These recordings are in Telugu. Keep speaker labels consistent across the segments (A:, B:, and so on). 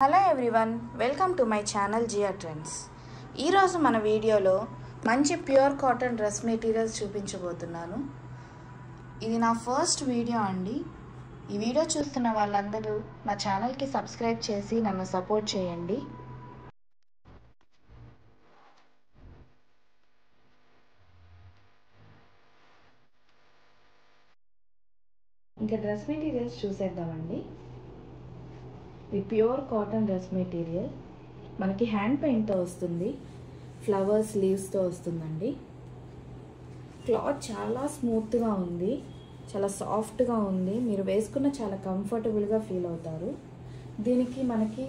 A: Hello everyone, welcome to my channel Jiya trends. ఈరోజు మన వీడియోలో మంచి ప్యూర్ కాటన్ డ్రెస్ మెటీరియల్స్ చూపించబోతున్నాను. ఇది నా ఫస్ట్ వీడియో అండి. ఈ వీడియో చూస్తున్న వాళ్ళందరూ నా ఛానల్కి సబ్స్క్రైబ్ చేసి నన్ను సపోర్ట్ చేయండి. ఇంకా డ్రెస్ మెటీరియల్స్ చూసేద్దామండి. ఇది ప్యూర్ కాటన్ డ్రెస్ మెటీరియల్, మనకి హ్యాండ్ పెయింట్తో వస్తుంది, ఫ్లవర్స్ లీవ్స్తో వస్తుందండి. క్లాత్ చాలా స్మూత్గా ఉంది, చాలా సాఫ్ట్గా ఉంది. మీరు వేసుకున్న చాలా కంఫర్టబుల్గా ఫీల్ అవుతారు. దీనికి మనకి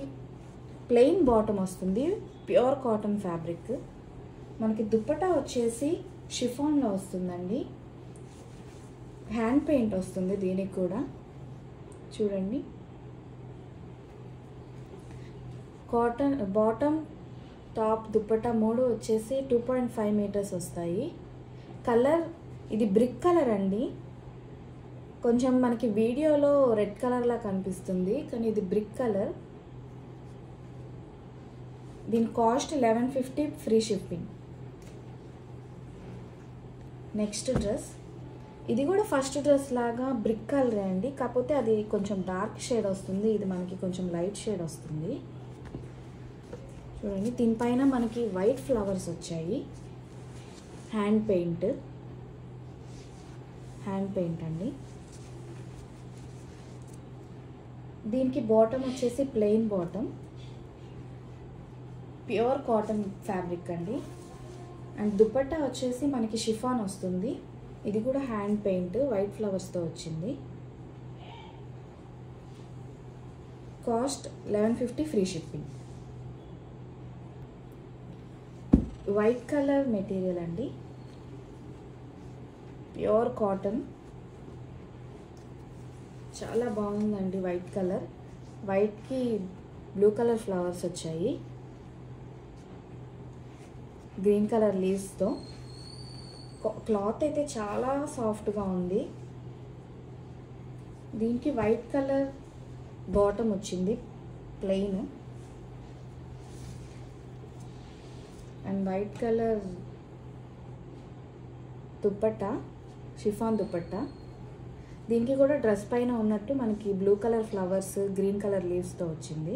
A: ప్లెయిన్ బాటమ్ వస్తుంది, ప్యూర్ కాటన్ ఫ్యాబ్రిక్. మనకి దుప్పటా వచ్చేసి షిఫాన్లో వస్తుందండి. హ్యాండ్ పెయింట్ వస్తుంది దీనికి కూడా. చూడండి, కాటన్ బాటమ్ టాప్ దుప్పటా మూడు వచ్చేసి 2.5 మీటర్స్ వస్తాయి. కలర్ ఇది బ్రిక్ కలర్ అండి. కొంచెం మనకి వీడియోలో రెడ్ కలర్లా కనిపిస్తుంది, కానీ ఇది బ్రిక్ కలర్. దీని cost 1150 free shipping. Next dress, ఇది కూడా ఫస్ట్ డ్రెస్ లాగా బ్రిక్ కలర్ అండి, కాకపోతే అది కొంచెం డార్క్ షేడ్ వస్తుంది, ఇది మనకి కొంచెం లైట్ షేడ్ వస్తుంది. చూడండి, దీనిపైన మనకి వైట్ ఫ్లవర్స్ వచ్చాయి. హ్యాండ్ పెయింట్ అండి. దీనికి బాటమ్ వచ్చేసి plain bottom, pure cotton fabric అండి. అండ్ దుపట్టా వచ్చేసి మనకి షిఫాన్ వస్తుంది. ఇది కూడా హ్యాండ్ పెయింట్ వైట్ ఫ్లవర్స్తో వచ్చింది. Cost 1150 free shipping. White colour material అండి, ప్యూర్ కాటన్, చాలా బాగుందండి. వైట్ కలర్, వైట్కి బ్లూ కలర్ ఫ్లవర్స్ వచ్చాయి, గ్రీన్ కలర్ లీవ్స్తో. క్లాత్ అయితే చాలా సాఫ్ట్గా ఉంది. దీనికి వైట్ కలర్ బాటమ్ వచ్చింది, plain, and white colour dupatta, chiffon dupatta. దీనికి కూడా డ్రెస్ పైన ఉన్నట్టు మనకి blue colour flowers, green colour లీవ్స్తో వచ్చింది.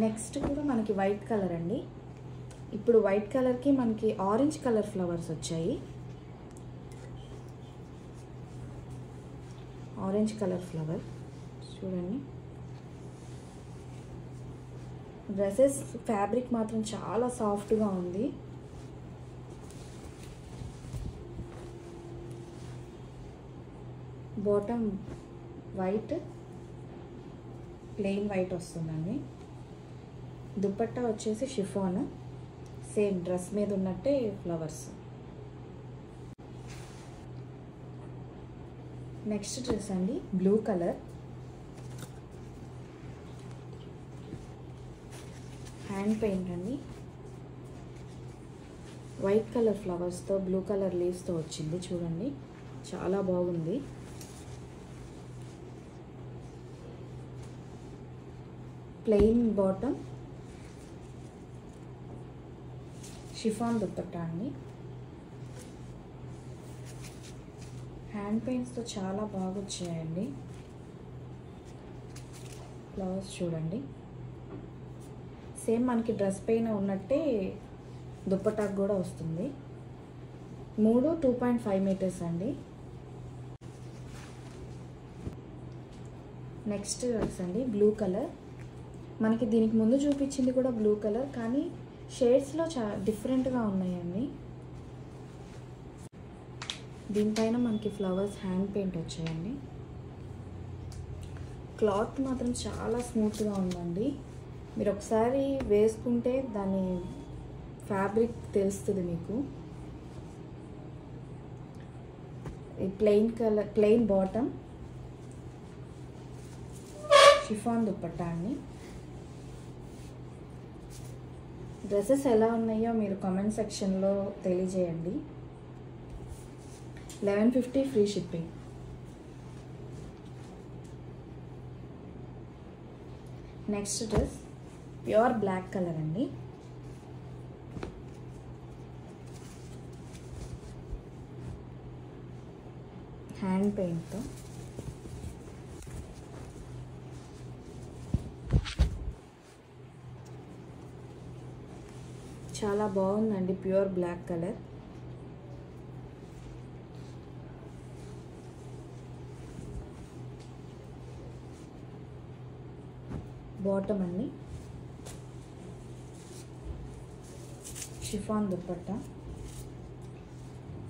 A: నెక్స్ట్ కూడా మనకి వైట్ కలర్ అండి. ఇప్పుడు వైట్ కలర్కి మనకి ఆరెంజ్ కలర్ ఫ్లవర్స్ వచ్చాయి. ఆరెంజ్ కలర్ ఫ్లవర్ చూడండి. డ్రెస్సెస్ ఫ్యాబ్రిక్ మాత్రం చాలా సాఫ్ట్గా ఉంది. బాటమ్ వైట్, ప్లెయిన్ వైట్ వస్తుందండి. దుపట్టా వచ్చేసి షిఫాన్, సేమ్ డ్రెస్ మీద ఉన్నట్టే ఫ్లవర్స్. నెక్స్ట్ డ్రెస్ అండి, బ్లూ కలర్, హ్యాండ్ పెయింట్ అండి. వైట్ కలర్ ఫ్లవర్స్తో బ్లూ కలర్ లీవ్స్తో వచ్చింది. చూడండి, చాలా బాగుంది. ప్లెయిన్ బాటమ్, షిఫాన్ దుప్పట్టా అండి. హ్యాండ్ పెయింట్స్తో చాలా బాగా వచ్చాయండి. ఫ్లవర్స్ చూడండి, సేమ్ మనకి డ్రెస్ పైన ఉన్నట్టే దుప్పటాకు కూడా వస్తుంది. మూడు 2.5 మీటర్స్ అండి. నెక్స్ట్ డ్రెస్ అండి, బ్లూ కలర్. మనకి దీనికి ముందు చూపించింది కూడా బ్లూ కలర్, కానీ షేడ్స్లో డిఫరెంట్గా ఉన్నాయండి. దీనిపైన మనకి ఫ్లవర్స్ హ్యాండ్ పెయింట్ వచ్చాయండి. క్లాత్ మాత్రం చాలా స్మూత్గా ఉందండి. మీరు ఒకసారి వేసుకుంటే దాని ఫ్యాబ్రిక్ తెలుస్తుంది మీకు. Plain colour, plain bottom, chiffon dupatta అండి. డ్రెస్సెస్ ఎలా ఉన్నాయో మీరు కామెంట్ సెక్షన్లో తెలియజేయండి. 1150 free shipping. Next dress pure black colour అండి. హ్యాండ్ పెయింట్తో చాలా బాగుందండి. Pure black colour. బాటమ్ అండి షిఫాన్ దుపట్టా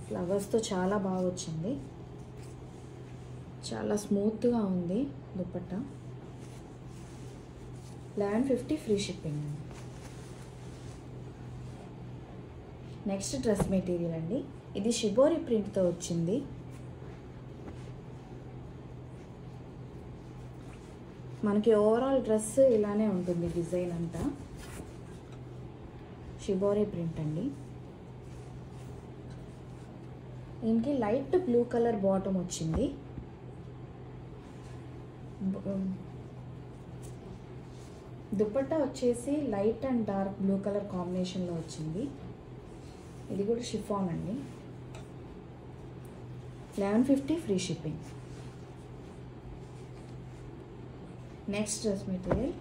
A: ఫ్లవర్స్తో చాలా బాగా వచ్చింది. చాలా స్మూత్గా ఉంది dupatta. 1150 free shipping. Next dress material అండి. ఇది షిబోరి ప్రింట్తో వచ్చింది. మనకి ఓవరాల్ డ్రెస్ ఇలానే ఉంటుంది. డిజైన్ అంతా షిబోరి ప్రింట్ అండి. దీనికి లైట్ బ్లూ కలర్ బాటమ్ వచ్చింది. దుపట్టా వచ్చేసి light and dark blue colour కాంబినేషన్లో వచ్చింది. ఇది కూడా షిఫాన్ అండి. 1150 free shipping. Next dress material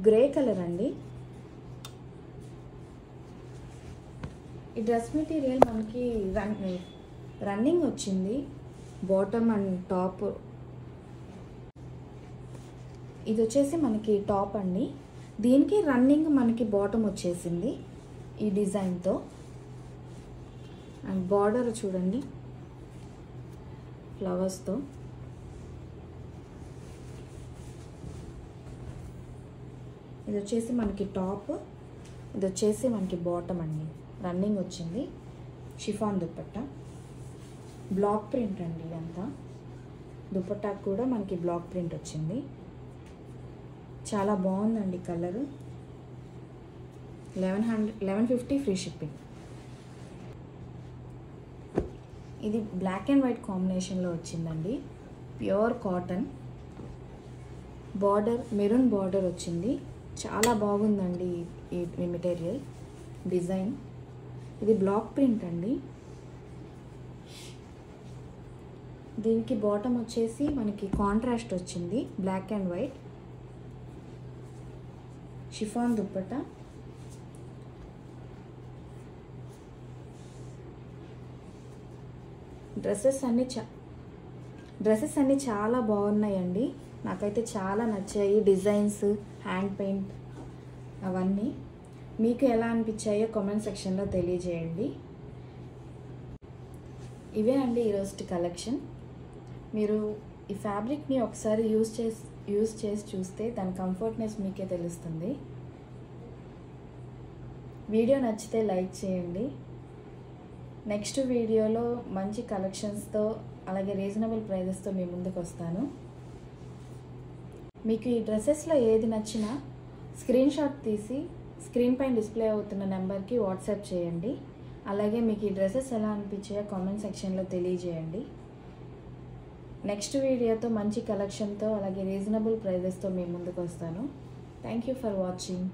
A: grey colour అండి. ఈ డ్రెస్ మెటీరియల్ మనకి రన్నింగ్ వచ్చింది. Bottom and top. ఇది వచ్చేసి మనకి టాప్ అండి. దీనికి రన్నింగ్ మనకి బాటమ్ వచ్చేసింది ఈ డిజైన్తో. అండ్ బార్డర్ చూడండి ఫ్లవర్స్తో. ఇది వచ్చేసి మనకి టాప్, ఇది వచ్చేసి మనకి బాటమ్ అండి. రన్నింగ్ వచ్చింది. షిఫాన్ దుపట్టా. బ్లాక్ ప్రింట్ అండి ఇదంతా. దుపట్టా కూడా మనకి బ్లాక్ ప్రింట్ వచ్చింది. చాలా బాగుందండి కలరు. 1150 free shipping. ఇది బ్లాక్ అండ్ వైట్ కాంబినేషన్లో వచ్చిందండి. Pure cotton. Border maroon border వచ్చింది. చాలా బాగుందండి ఈ మెటీరియల్ డిజైన్. ఇది బ్లాక్ ప్రింట్ అండి. దీనికి బాటమ్ వచ్చేసి మనకి కాంట్రాస్ట్ వచ్చింది. Black and white. Chiffon dupatta. Dresses అన్నీ చాలా బాగున్నాయండి. నాకైతే చాలా నచ్చాయి. డిజైన్స్, హ్యాండ్ పెయింట్ అవన్నీ. మీకు ఎలా అనిపించాయో కామెంట్ సెక్షన్లో తెలియజేయండి. ఇవే అండి ఈరోజు కలెక్షన్. మీరు ఈ ఫ్యాబ్రిక్ని ఒకసారి యూజ్ చేసి చూస్తే దాని కంఫర్ట్నెస్ మీకే తెలుస్తుంది. వీడియో నచ్చితే లైక్ చేయండి. నెక్స్ట్ వీడియోలో మంచి కలెక్షన్స్తో అలాగే రీజనబుల్ ప్రైజెస్తో మీ ముందుకు వస్తాను. మీకు ఈ డ్రెస్సెస్లో ఏది నచ్చినా స్క్రీన్ షాట్ తీసి స్క్రీన్ పైన డిస్ప్లే అవుతున్న నెంబర్కి వాట్సాప్ చేయండి. అలాగే మీకు ఈ డ్రెస్సెస్ ఎలా అనిపించాయో కామెంట్ సెక్షన్లో తెలియజేయండి. నెక్స్ట్ వీడియోతో మంచి కలెక్షన్తో అలాగే రీజనబుల్ ప్రైజెస్తో మీ ముందుకు వస్తాను. Thank you for watching.